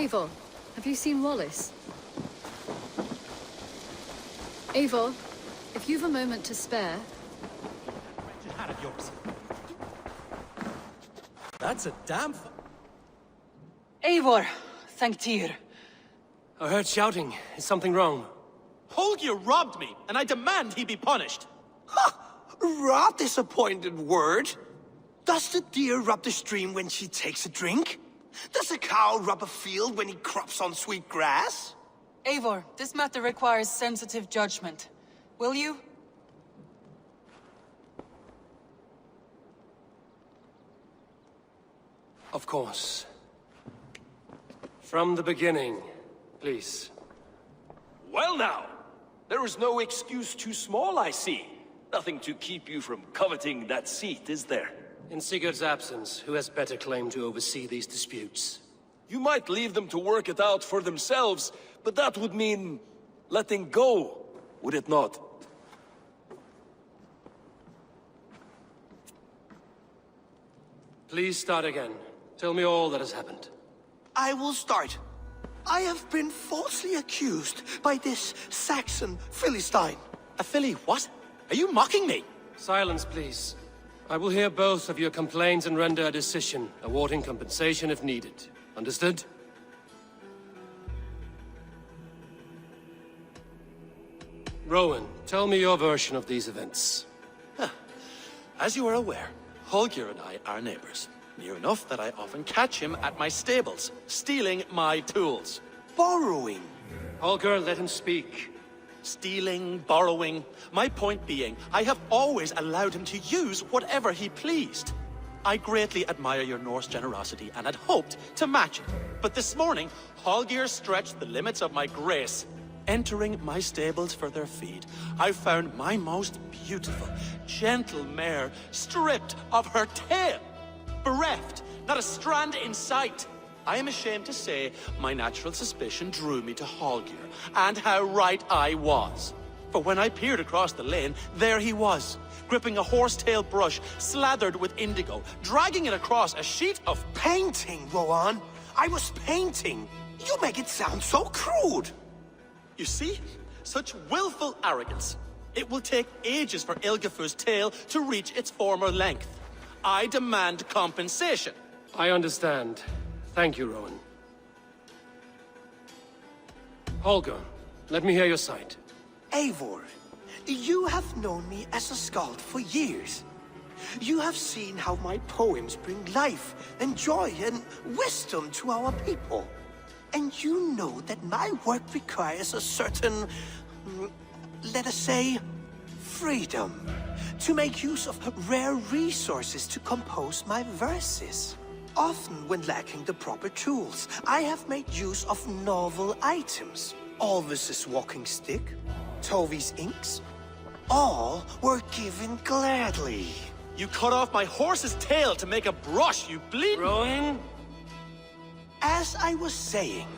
Eivor, have you seen Wallace? Eivor, if you've a moment to spare... Hat of yours. That's a damn... Eivor, thank Tyr. I heard shouting. Is something wrong? Holger robbed me, and I demand he be punished. Rot is a pointed word. Does the deer rub the stream when she takes a drink? Does a cow rub a field when he crops on sweet grass? Eivor, this matter requires sensitive judgment. Will you? Of course. From the beginning, please. Well now, there is no excuse too small, I see. Nothing to keep you from coveting that seat, is there? In Sigurd's absence, who has better claim to oversee these disputes? You might leave them to work it out for themselves, but that would mean letting go, would it not? Please start again. Tell me all that has happened. I will start. I have been falsely accused by this Saxon Philistine. A filly what? Are you mocking me? Silence, please. I will hear both of your complaints and render a decision, awarding compensation if needed. Understood? Rowan, tell me your version of these events. As you are aware, Holger and I are neighbors. Near enough that I often catch him at my stables, stealing my tools. Borrowing. Holger, let him speak. Stealing, borrowing. My point being, I have always allowed him to use whatever he pleased. I greatly admire your Norse generosity and had hoped to match it. But this morning, Holger stretched the limits of my grace. Entering my stables for their feed, I found my most beautiful, gentle mare stripped of her tail. Bereft, not a strand in sight. I am ashamed to say my natural suspicion drew me to Holger, and how right I was. For when I peered across the lane, there he was, gripping a horsetail brush slathered with indigo, dragging it across a sheet of... Painting, Rowan. I was painting. You make it sound so crude. You see? Such willful arrogance. It will take ages for Ilgafur's tail to reach its former length. I demand compensation. I understand. Thank you, Rowan. Holger, let me hear your side. Eivor, you have known me as a skald for years. You have seen how my poems bring life and joy and wisdom to our people. And you know that my work requires a certain, let us say, freedom. To make use of rare resources to compose my verses. Often when lacking the proper tools, I have made use of novel items. Alvis's walking stick, Tovi's inks, all were given gladly. You cut off my horse's tail to make a brush, you bleed... Rowan? As I was saying,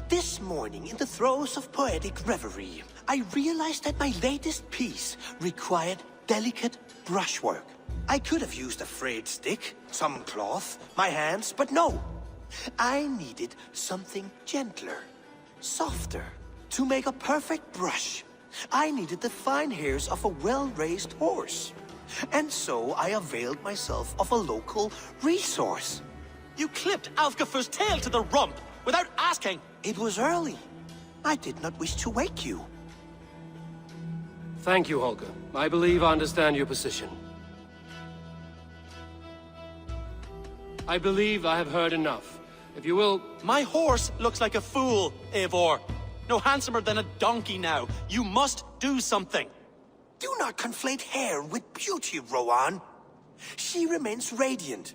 this morning in the throes of poetic reverie, I realized that my latest piece required delicate brushwork. I could have used a frayed stick, some cloth, my hands, but no. I needed something gentler, softer. To make a perfect brush, I needed the fine hairs of a well-raised horse. And so I availed myself of a local resource. You clipped Alfgafur's tail to the rump without asking. It was early. I did not wish to wake you. Thank you, Holger. I believe I understand your position. I believe I have heard enough. If you will... My horse looks like a fool, Eivor. No handsomer than a donkey now. You must do something. Do not conflate hair with beauty, Rowan. She remains radiant.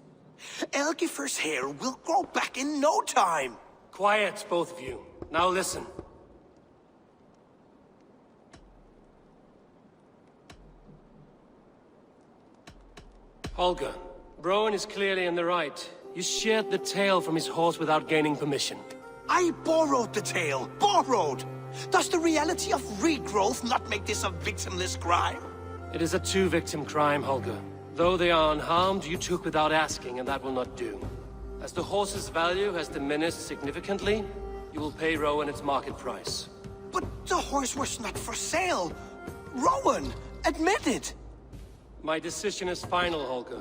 Elgifur's hair will grow back in no time. Quiet, both of you. Now listen. Holger, Rowan is clearly in the right. You sheared the tail from his horse without gaining permission. I borrowed the tail. Borrowed! Does the reality of regrowth not make this a victimless crime? It is a two-victim crime, Holger. Though they are unharmed, you took without asking, and that will not do. As the horse's value has diminished significantly, you will pay Rowan its market price. But the horse was not for sale. Rowan, admit it. My decision is final, Holger.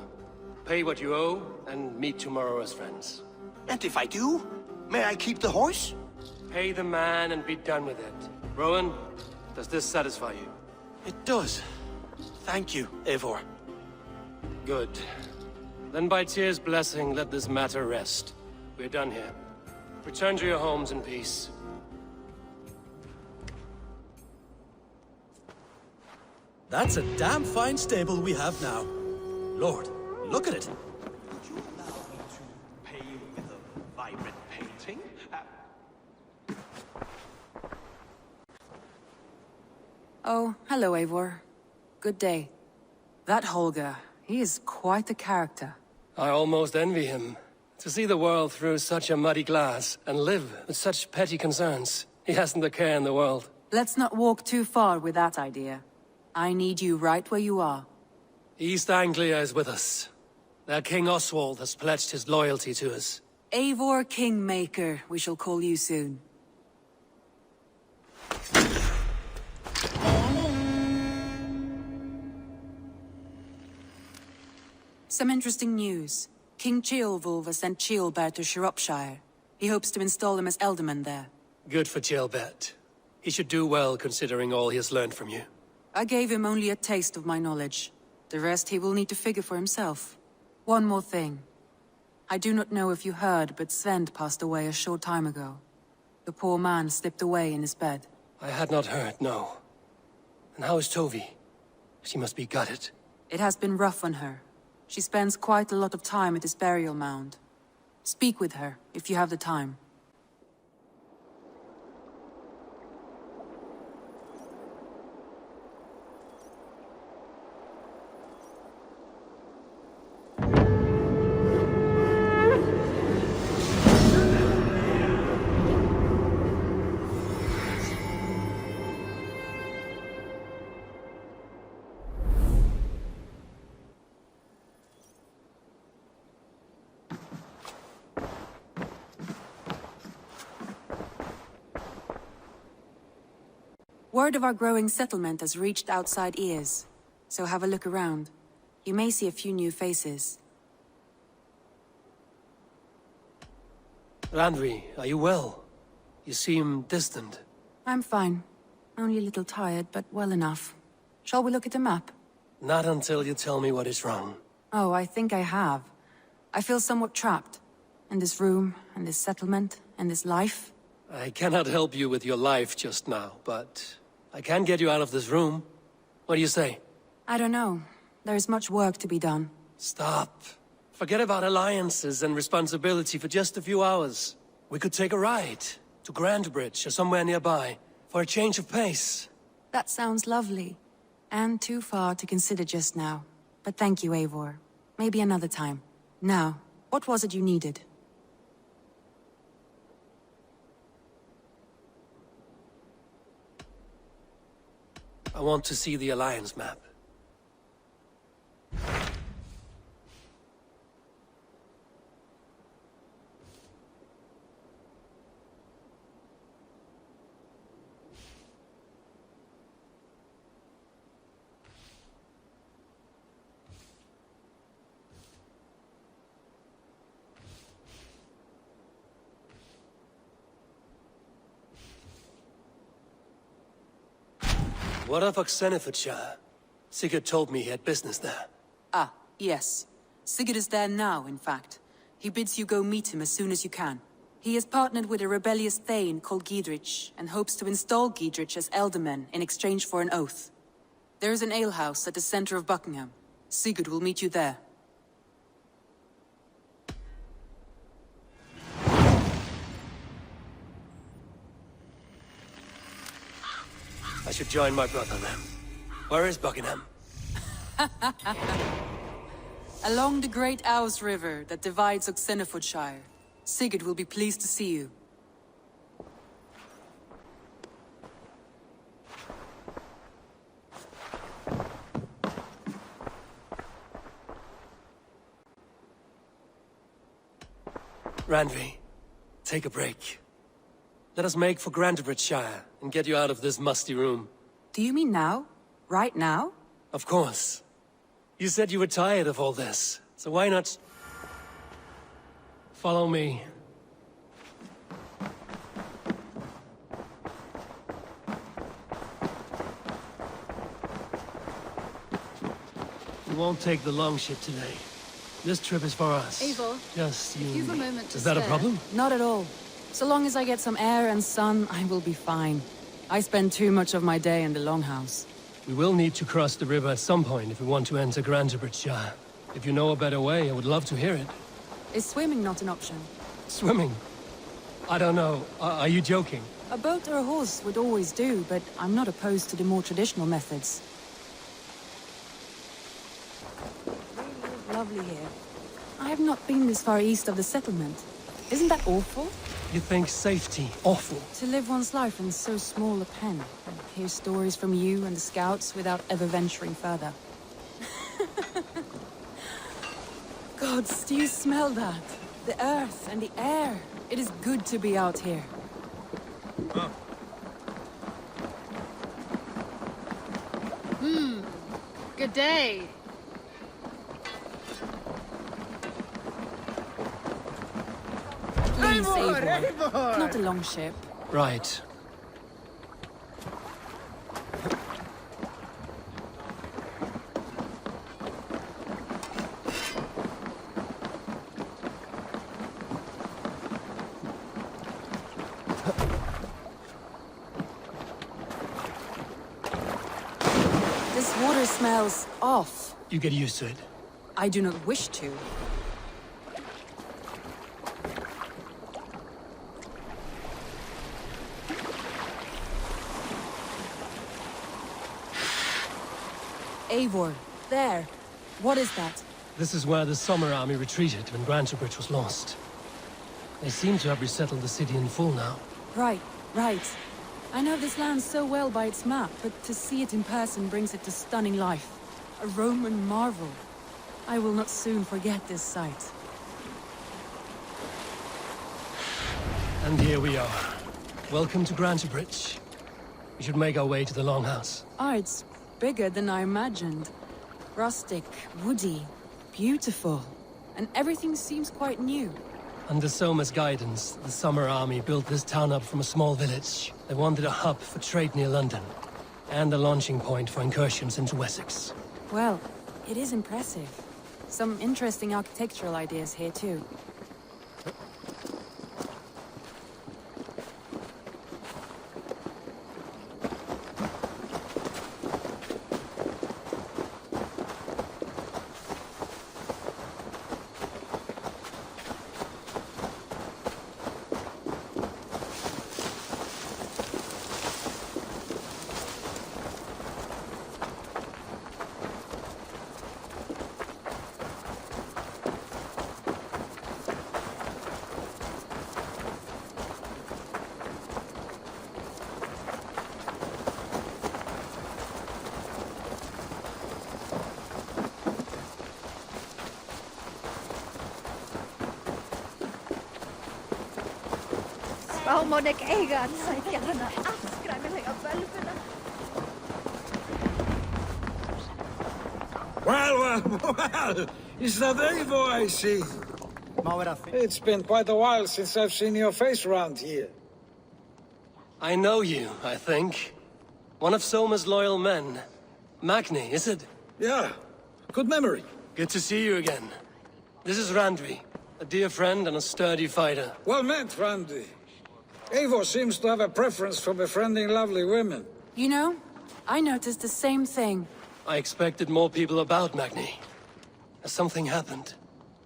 Pay what you owe, and meet tomorrow as friends. And if I do, may I keep the horse? Pay the man and be done with it. Rowan, does this satisfy you? It does. Thank you, Eivor. Good. Then by Tyr's blessing, let this matter rest. We're done here. Return to your homes in peace. That's a damn fine stable we have now. Lord, look at it. Would you allow me to pay you with a vibrant painting? Oh, hello, Eivor. Good day. That Holger, he is quite a character. I almost envy him. To see the world through such a muddy glass, and live with such petty concerns. He hasn't a care in the world. Let's not walk too far with that idea. I need you right where you are. East Anglia is with us. Their King Oswald has pledged his loyalty to us. Eivor Kingmaker, we shall call you soon. Some interesting news. King Ceolwulf has sent Ceolbert to Shropshire. He hopes to install him as Ealdorman there. Good for Ceolbert. He should do well considering all he has learned from you. I gave him only a taste of my knowledge. The rest he will need to figure for himself. One more thing. I do not know if you heard, but Svend passed away a short time ago. The poor man slipped away in his bed. I had not heard, no. And how is Tovi? She must be gutted. It has been rough on her. She spends quite a lot of time at his burial mound. Speak with her, if you have the time. Word of our growing settlement has reached outside ears, so have a look around. You may see a few new faces. Randvi, are you well? You seem distant. I'm fine. Only a little tired, but well enough. Shall we look at the map? Not until you tell me what is wrong. Oh, I think I have. I feel somewhat trapped. In this room, and this settlement, and this life. I cannot help you with your life just now, but I can get you out of this room. What do you say? I don't know. There is much work to be done. Stop. Forget about alliances and responsibility for just a few hours. We could take a ride to Grandbridge or somewhere nearby for a change of pace. That sounds lovely. And too far to consider just now. But thank you, Eivor. Maybe another time. Now, what was it you needed? I want to see the Alliance map. What of Oxenfordshire? Sigurd told me he had business there. Ah, yes. Sigurd is there now, in fact. He bids you go meet him as soon as you can. He has partnered with a rebellious Thane called Giedrich, and hopes to install Giedrich as Ealdorman in exchange for an oath. There is an alehouse at the center of Buckingham. Sigurd will meet you there. I should join my brother then. Where is Buckingham? Along the great Ouse River that divides Oxenfordshire. Sigurd will be pleased to see you. Randvi, take a break. Let us make for Grantebridgeshire and get you out of this musty room. Do you mean now? Right now? Of course. You said you were tired of all this, so why not... follow me. We won't take the long ship today. This trip is for us. Eivor, Just you if you've and a me. moment to Is that a spare. problem? Not at all. So long as I get some air and sun, I will be fine. I spend too much of my day in the Longhouse. We will need to cross the river at some point if we want to enter Grantebridgeshire. If you know a better way, I would love to hear it. Is swimming not an option? Swimming? I don't know. Are you joking? A boat or a horse would always do, but I'm not opposed to the more traditional methods. Really lovely here. I have not been this far east of the settlement. Isn't that awful? You think safety awful? To live one's life in so small a pen, and hear stories from you and the scouts without ever venturing further. Gods, do you smell that? The earth and the air. It is good to be out here. Good day. Please, Eivor. Not a long ship. Right. This water smells off. You get used to it. I do not wish to. Eivor, there. What is that? This is where the Summer Army retreated when Grantebridge was lost. They seem to have resettled the city in full now. Right, right. I know this land so well by its map, but to see it in person brings it to stunning life. A Roman marvel. I will not soon forget this sight. And here we are. Welcome to Grantebridge. We should make our way to the Longhouse. Ah, it's bigger than I imagined. Rustic, woody, beautiful. And everything seems quite new. Under Soma's guidance, the Summer Army built this town up from a small village. They wanted a hub for trade near London, and a launching point for incursions into Wessex. Well, it is impressive. Some interesting architectural ideas here too. Well, is that Eivor I see? It's been quite a while since I've seen your face around here. I know you, I think. One of Soma's loyal men. Magni, is it? Yeah, good memory. Good to see you again. This is Randvi, a dear friend and a sturdy fighter. Well met, Randvi. Eivor seems to have a preference for befriending lovely women. You know, I noticed the same thing. I expected more people about Magni. Has something happened?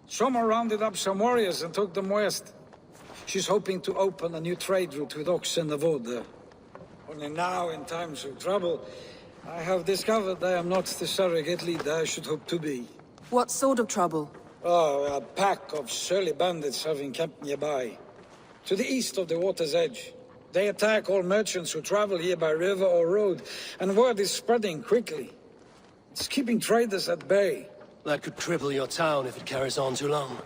Soma rounded up some warriors and took them west. She's hoping to open a new trade route with oxen and wood. Only now, in times of trouble, I have discovered I am not the surrogate leader I should hope to be. What sort of trouble? Oh, a pack of surly bandits have encamped nearby. To the east of the water's edge. They attack all merchants who travel here by river or road, and word is spreading quickly. It's keeping traders at bay. That could cripple your town if it carries on too long.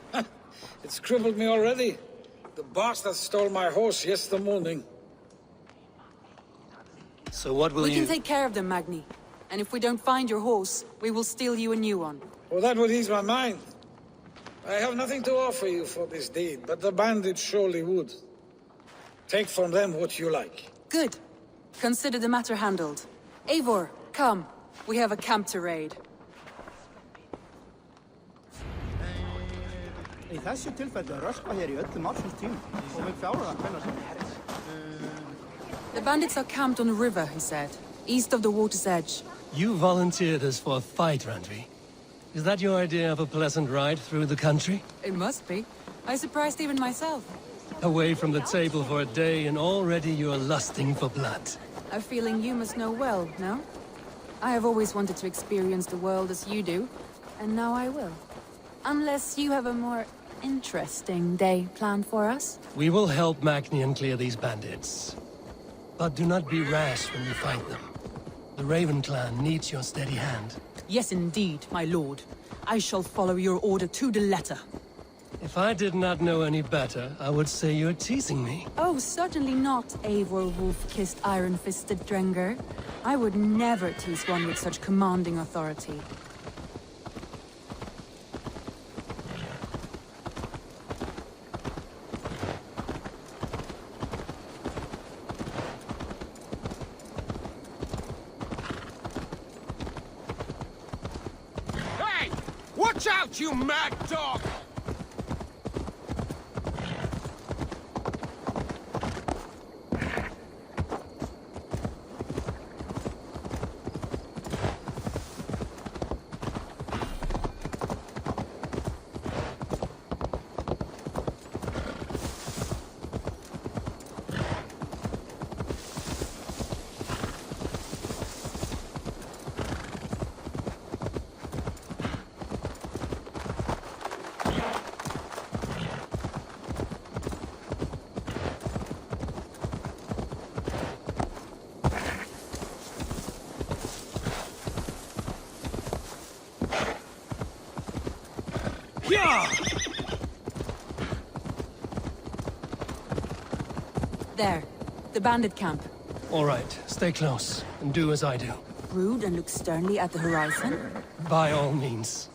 It's crippled me already. bastard stole my horse yesterday morning. So what will We you... can take care of them, Magni. And if we don't find your horse, we will steal you a new one. Well, that would ease my mind. I have nothing to offer you for this deed, but the bandits surely would. Take from them what you like. Good. Consider the matter handled. Eivor, come. We have a camp to raid. Í þessu tilfelli röskva hér í öllum ársins tímum og við klárum það hvenær sem herris. The bandits are camped on a river, he said, east of the water's edge. You volunteered us for a fight, Randvi. Is that your idea of a pleasant ride through the country? It must be. I surprised even myself. Away from the table for a day and already you are lusting for blood. A feeling you must know well, no? I have always wanted to experience the world as you do, and now I will. Unless you have a more interesting day planned for us? We will help Magnian clear these bandits. But do not be rash when you fight them. The Raven clan needs your steady hand. Yes, indeed, my lord. I shall follow your order to the letter. If I did not know any better, I would say you're teasing me. Oh, certainly not, Eivor wolf-kissed iron-fisted Drenger. I would never tease one with such commanding authority. Hey! Watch out, you mad dog! There. The bandit camp. All right, stay close, and do as I do. Brood and look sternly at the horizon? By all means.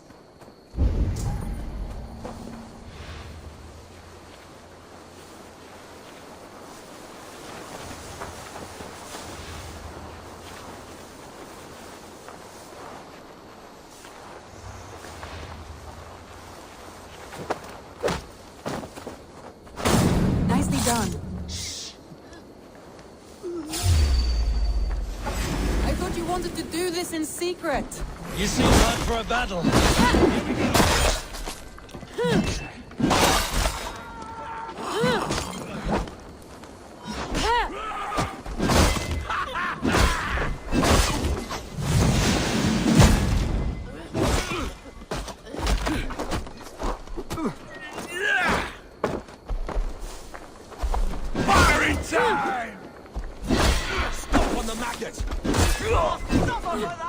Nicely done. I thought you wanted to do this in secret. You seem hot for a battle. Firing time! Stop on the magnet! Stop on that!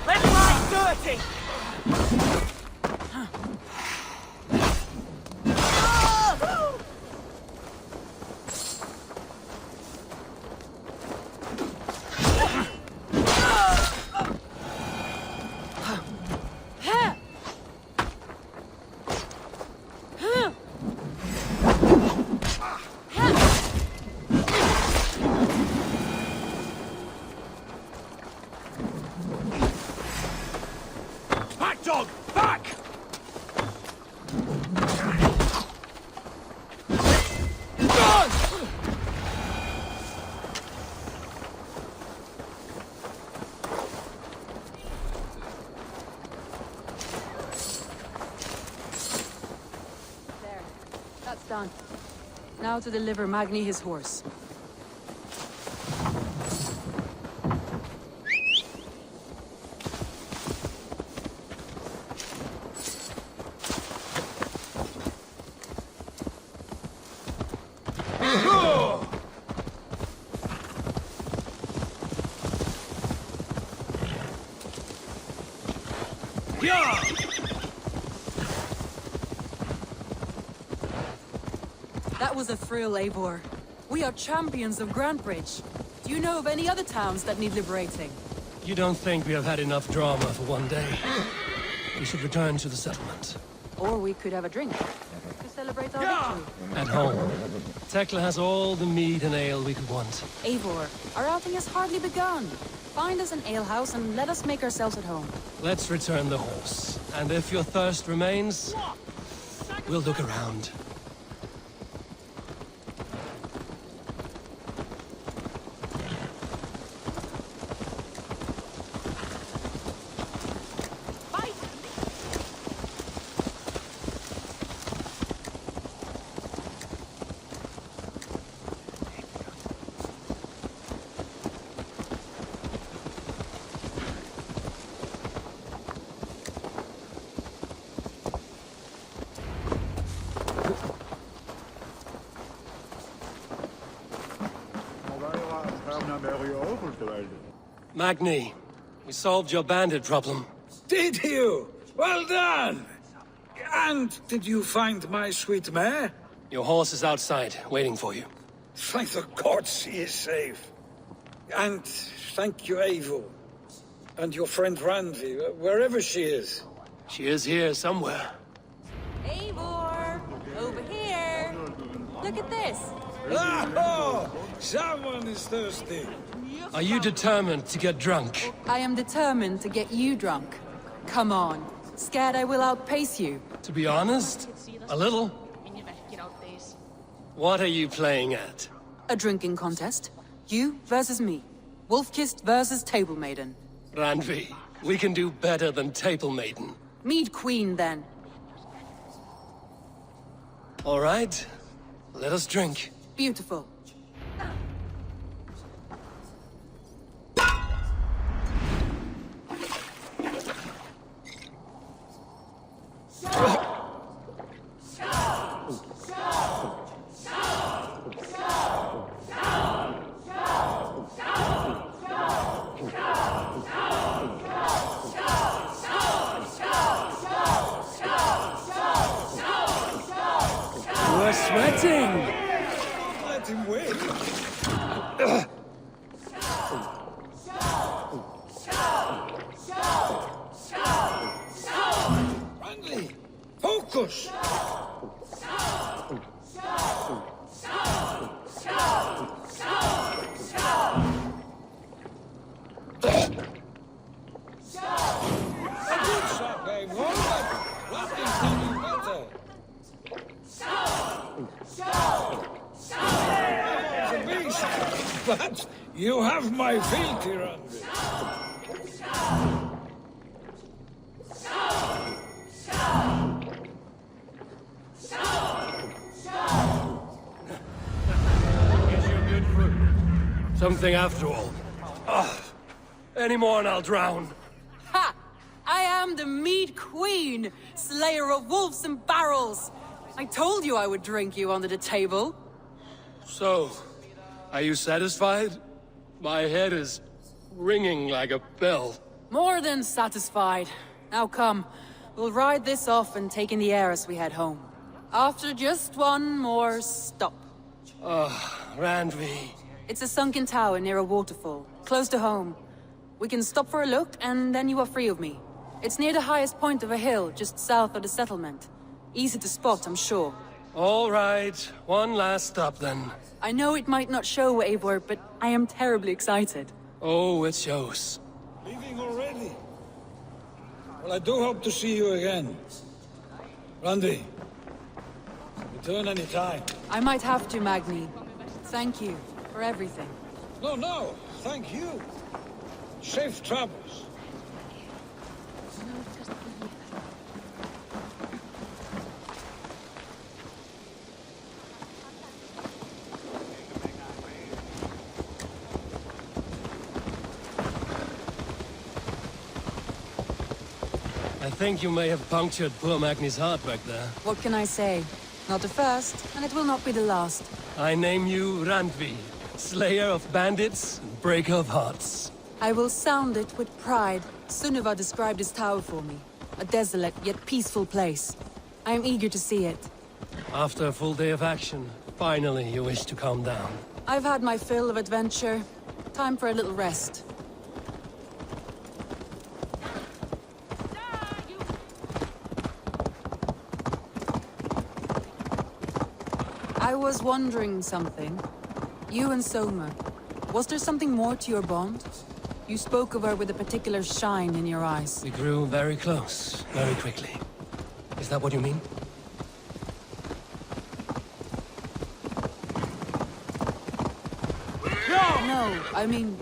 Let's ride dirty! Back, dog! Back! There. That's done. Now to deliver Magni his horse. Yeah! That was a thrill, Eivor. We are champions of Grandbridge. Do you know of any other towns that need liberating? You don't think we have had enough drama for one day? We should return to the settlement. Or we could have a drink to celebrate our victory. At home. Tekla has all the mead and ale we could want. Eivor, our outing has hardly begun. Find us an alehouse and let us make ourselves at home. Let's return the horse. And if your thirst remains, we'll look around. Magni, we solved your bandit problem. Did you? Well done! And did you find my sweet mare? Your horse is outside, waiting for you. Thank the gods he is safe. And thank you, Eivor. And your friend Randi, wherever she is. She is here somewhere. Eivor! Over here! Look at this! Oh! Someone is thirsty. Are you determined to get drunk? I am determined to get you drunk. Come on. Scared I will outpace you? To be honest, a little. What are you playing at? A drinking contest. You versus me. Wolf-kissed versus Table Maiden. Randvi, we can do better than Table Maiden. Mead Queen, then. All right. Let us drink. Beautiful. We're sweating! Let him win. Randi, focus! A good shot, babe. Hold it. Randi's getting better. The beast. But you have my fealty, Randi. Something after all. Any more and I'll drown. Ha! I am the Mead Queen, slayer of wolves and barrels. I told you I would drink you under the table. So, are you satisfied? My head is ringing like a bell. More than satisfied. Now come, we'll ride this off and take in the air as we head home. After just one more stop. Randvi. It's a sunken tower near a waterfall, close to home. We can stop for a look, and then you are free of me. It's near the highest point of a hill, just south of the settlement. Easy to spot, I'm sure. All right, one last stop then. I know it might not show, Eivor, but I am terribly excited. Oh, it shows. Leaving already? Well, I do hope to see you again. Randi, return any time. I might have to, Magni. Thank you for everything. No, thank you. Safe travels. I think you may have punctured poor Magni's heart back there. What can I say? Not the first, and it will not be the last. I name you Randvi, slayer of bandits and breaker of hearts. I will sound it with pride. Sunniva described his tower for me. A desolate yet peaceful place. I am eager to see it. After a full day of action, finally you wish to calm down. I've had my fill of adventure. Time for a little rest. I was wondering something. You and Soma, was there something more to your bond? You spoke of her with a particular shine in your eyes. We grew very close, very quickly. Is that what you mean? No, I mean,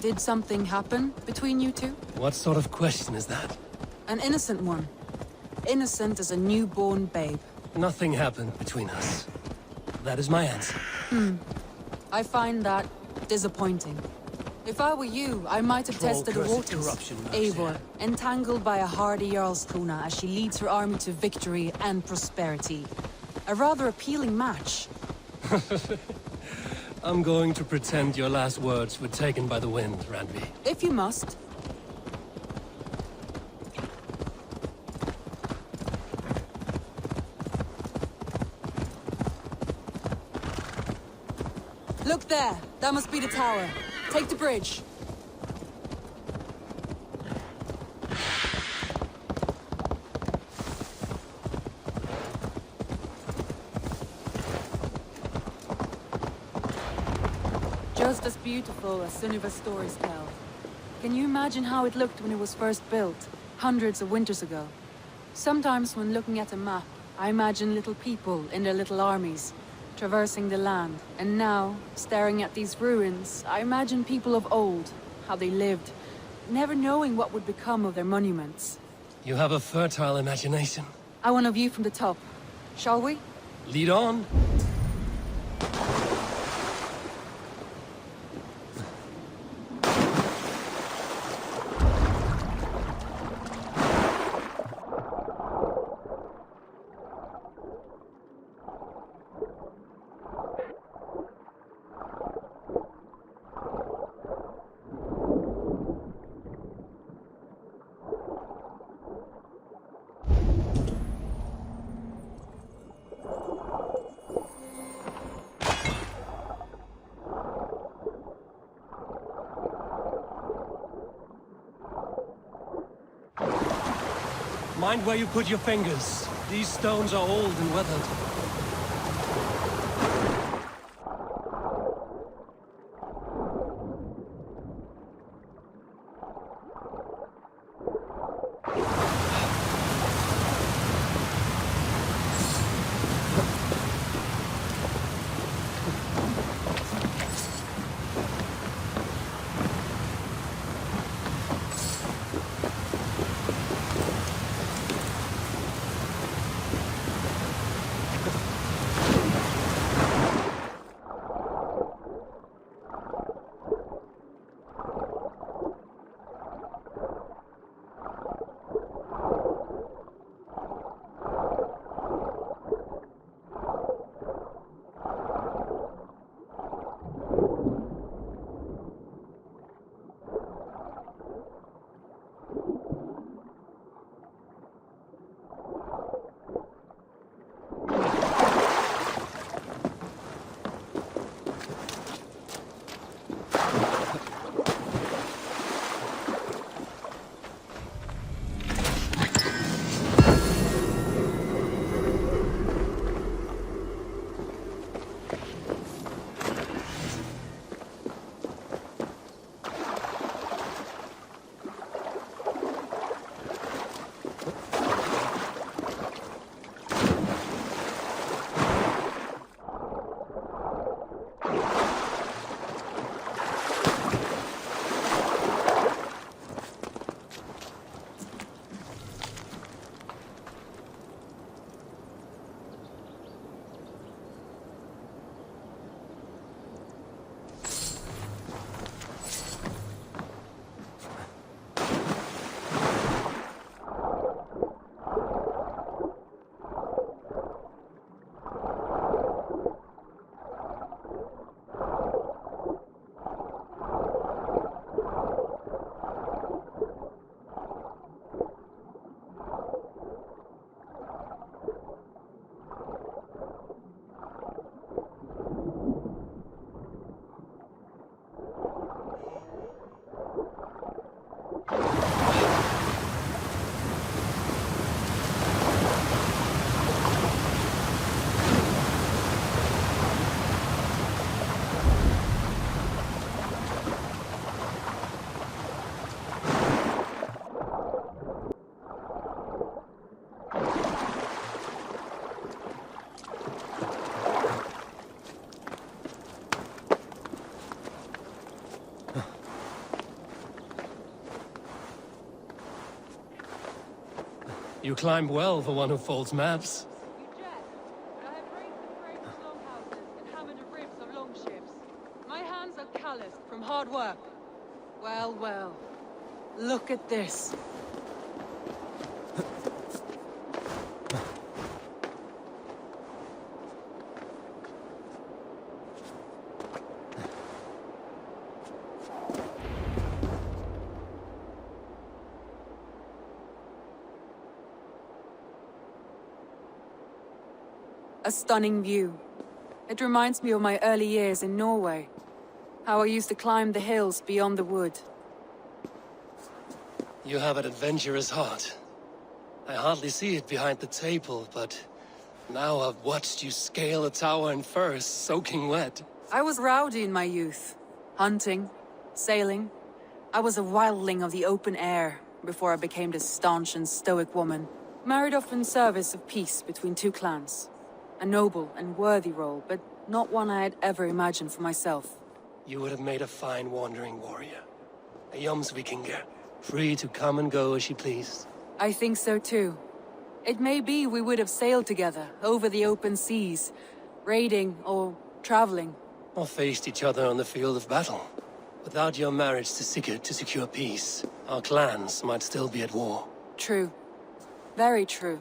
did something happen between you two? What sort of question is that? An innocent one. Innocent as a newborn babe. Nothing happened between us. That is my answer. I find that disappointing. If I were you, I might have tested the waters. Eivor, entangled by a hardy Jarlskona as she leads her army to victory and prosperity. A rather appealing match. I'm going to pretend your last words were taken by the wind, Randvi. If you must. Look there! That must be the tower. Take the bridge. Just as beautiful as Sunniva's stories tell. Can you imagine how it looked when it was first built, hundreds of winters ago? Sometimes when looking at a map, I imagine little people in their little armies, traversing the land. And now, staring at these ruins, I imagine people of old, how they lived, never knowing what would become of their monuments. You have a fertile imagination. I want a view from the top. Shall we? Lead on. Mind where you put your fingers. These stones are old and weathered. You climb well for one who folds maps. You jest, but I have raised the frames of longhouses and hammered the ribs of longships. My hands are calloused from hard work. Well, well. Look at this. A stunning view. It reminds me of my early years in Norway. How I used to climb the hills beyond the wood. You have an adventurous heart. I hardly see it behind the table, but now I've watched you scale a tower in furs, soaking wet. I was rowdy in my youth. Hunting, sailing. I was a wildling of the open air before I became this staunch and stoic woman. Married off in service of peace between two clans. A noble and worthy role, but not one I had ever imagined for myself. You would have made a fine wandering warrior. A Jomsvikinger, free to come and go as you pleased. I think so too. It may be we would have sailed together, over the open seas, raiding or traveling. Or faced each other on the field of battle. Without your marriage to Sigurd to secure peace, our clans might still be at war. True. Very true.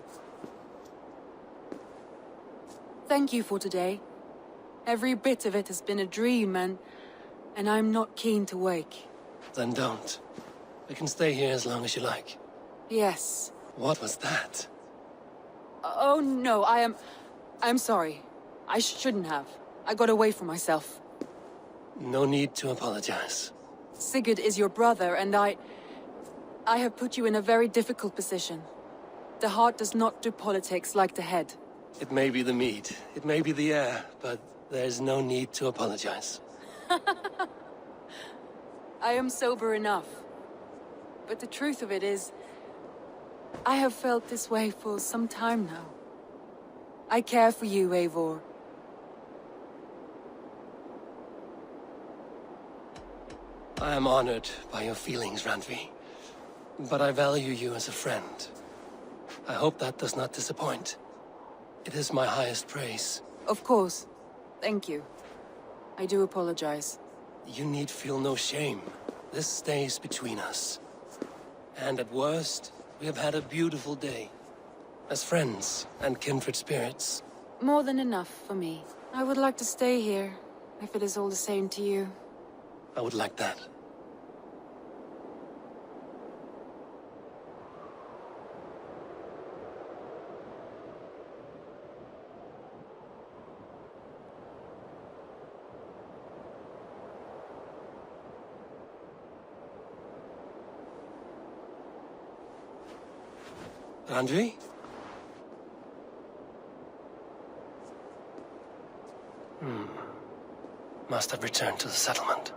Thank you for today. Every bit of it has been a dream, and I'm not keen to wake. Then don't. We can stay here as long as you like. Yes. What was that? Oh no, I'm sorry. I shouldn't have. I got away from myself. No need to apologize. Sigurd is your brother, and I have put you in a very difficult position. The heart does not do politics like the head. It may be the meat, it may be the air, but there's no need to apologize. I am sober enough. But the truth of it is, I have felt this way for some time now. I care for you, Eivor. I am honored by your feelings, Randvi. But I value you as a friend. I hope that does not disappoint. It is my highest praise. Of course. Thank you. I do apologize. You need feel no shame. This stays between us. And at worst, we have had a beautiful day. As friends and kindred spirits. More than enough for me. I would like to stay here, if it is all the same to you. I would like that. Randvi? Must have returned to the settlement.